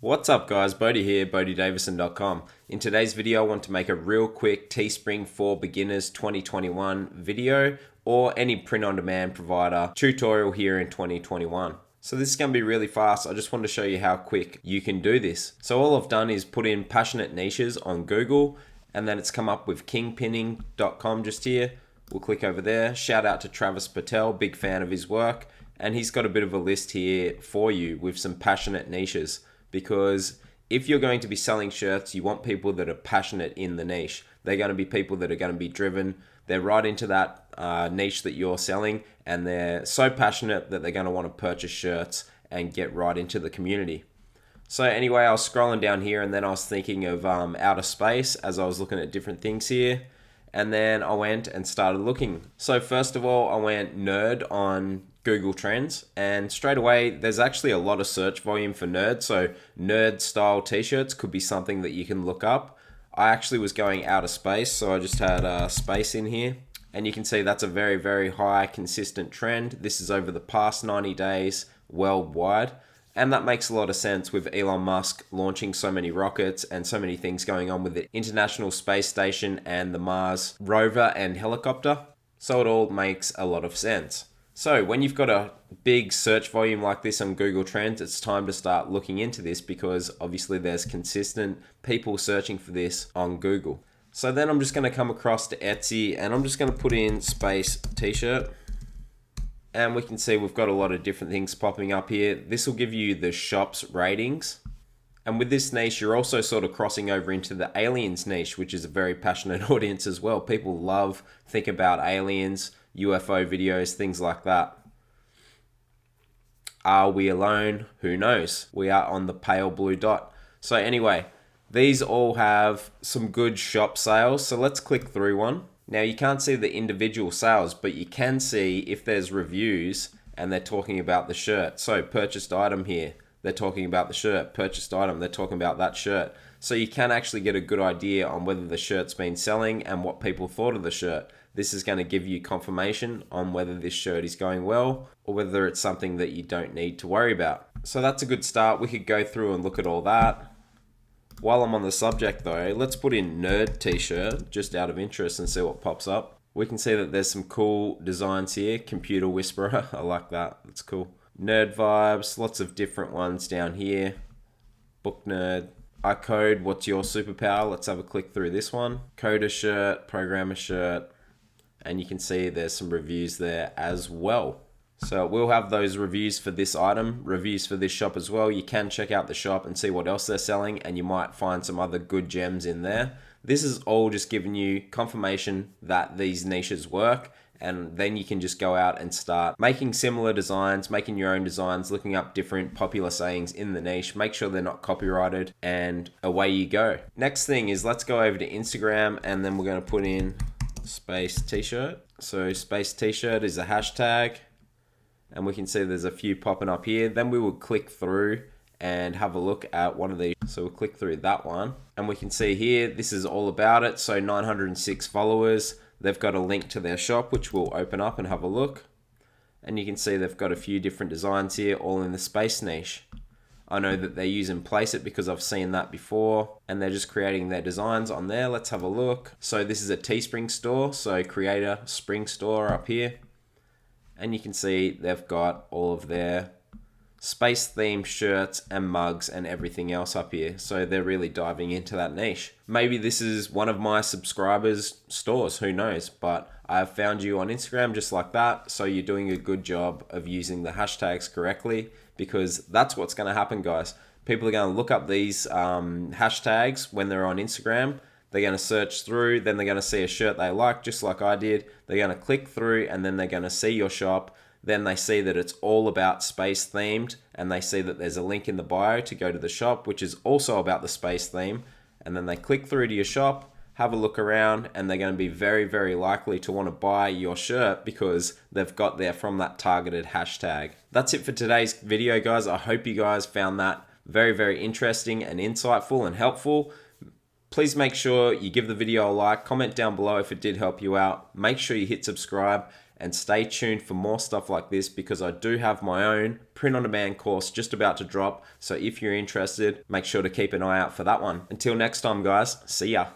What's up guys, Bodie here, BodieDavison.com. In today's video I want to make a real quick Teespring For Beginners 2021 video or any print-on-demand provider tutorial here in 2021. So this is going to be really fast. I just want to show you how quick you can do this. So all I've done is put in passionate niches on Google and then it's come up with kingpinning.com just here. We'll click over there. Shout out to Travis Patel, big fan of his work. And he's got a bit of a list here for you with some passionate niches. Because if you're going to be selling shirts, you want people that are passionate in the niche. They're going to be people that are going to be driven. They're right into that niche that you're selling. And they're so passionate that they're going to want to purchase shirts and get right into the community. So anyway, I was scrolling down here and then I was thinking of outer space as I was looking at different things here. And then I went and started looking. So first of all, I went nerd on Google Trends, and straight away there's actually a lot of search volume for nerd. So nerd style t-shirts could be something that you can look up. I actually was going outer space, so I just had space in here. And you can see that's a very, very high consistent trend. This is over the past 90 days worldwide. And that makes a lot of sense with Elon Musk launching so many rockets and so many things going on with the International Space Station and the Mars rover and helicopter. So it all makes a lot of sense. So when you've got a big search volume like this on Google Trends, it's time to start looking into this because obviously there's consistent people searching for this on Google. So then I'm just going to come across to Etsy and I'm just going to put in space t-shirt. And we can see we've got a lot of different things popping up here. This will give you the shop's ratings. And with this niche, you're also sort of crossing over into the aliens niche, which is a very passionate audience as well. People love, think about aliens, UFO videos, things like that. Are we alone? Who knows? We are on the pale blue dot. So anyway, these all have some good shop sales. So let's click through one. Now you can't see the individual sales, but you can see if there's reviews and they're talking about the shirt. So purchased item here, they're talking about the shirt. Purchased item, they're talking about that shirt. So you can actually get a good idea on whether the shirt's been selling and what people thought of the shirt. This is going to give you confirmation on whether this shirt is going well or whether it's something that you don't need to worry about. So that's a good start. We could go through and look at all that. While I'm on the subject though, let's put in nerd t-shirt just out of interest and see what pops up. We can see that there's some cool designs here. Computer Whisperer, I like that, that's cool. Nerd vibes, lots of different ones down here. Book nerd. I code, what's your superpower? Let's have a click through this one. Coder shirt, programmer shirt, and you can see there's some reviews there as well. So we'll have those reviews for this item, reviews for this shop as well. You can check out the shop and see what else they're selling and you might find some other good gems in there. This is all just giving you confirmation that these niches work, and then you can just go out and start making similar designs, making your own designs, looking up different popular sayings in the niche, make sure they're not copyrighted, and away you go. Next thing is let's go over to Instagram and then we're going to put in space t-shirt. So space t-shirt is a hashtag. And we can see there's a few popping up here. Then we will click through and have a look at one of these. So we'll click through that one. And we can see here, this is all about it. So 906 followers. They've got a link to their shop, which we'll open up and have a look. And you can see they've got a few different designs here, all in the space niche. I know that they're using Place It because I've seen that before. And they're just creating their designs on there. Let's have a look. So this is a Teespring store. So Creator Spring store up here. And you can see they've got all of their space themed shirts and mugs and everything else up here. So they're really diving into that niche. Maybe this is one of my subscribers' stores, who knows? But I've found you on Instagram just like that. So you're doing a good job of using the hashtags correctly, because that's what's going to happen, guys. People are going to look up these hashtags when they're on Instagram. They're going to search through, then they're going to see a shirt they like, just like I did. They're going to click through and then they're going to see your shop. Then they see that it's all about space themed and they see that there's a link in the bio to go to the shop, which is also about the space theme. And then they click through to your shop, have a look around, and they're going to be very, very likely to want to buy your shirt because they've got there from that targeted hashtag. That's it for today's video, guys. I hope you guys found that very, very interesting and insightful and helpful. Please make sure you give the video a like, comment down below if it did help you out. Make sure you hit subscribe and stay tuned for more stuff like this because I do have my own print on demand course just about to drop. So if you're interested, make sure to keep an eye out for that one. Until next time, guys, see ya.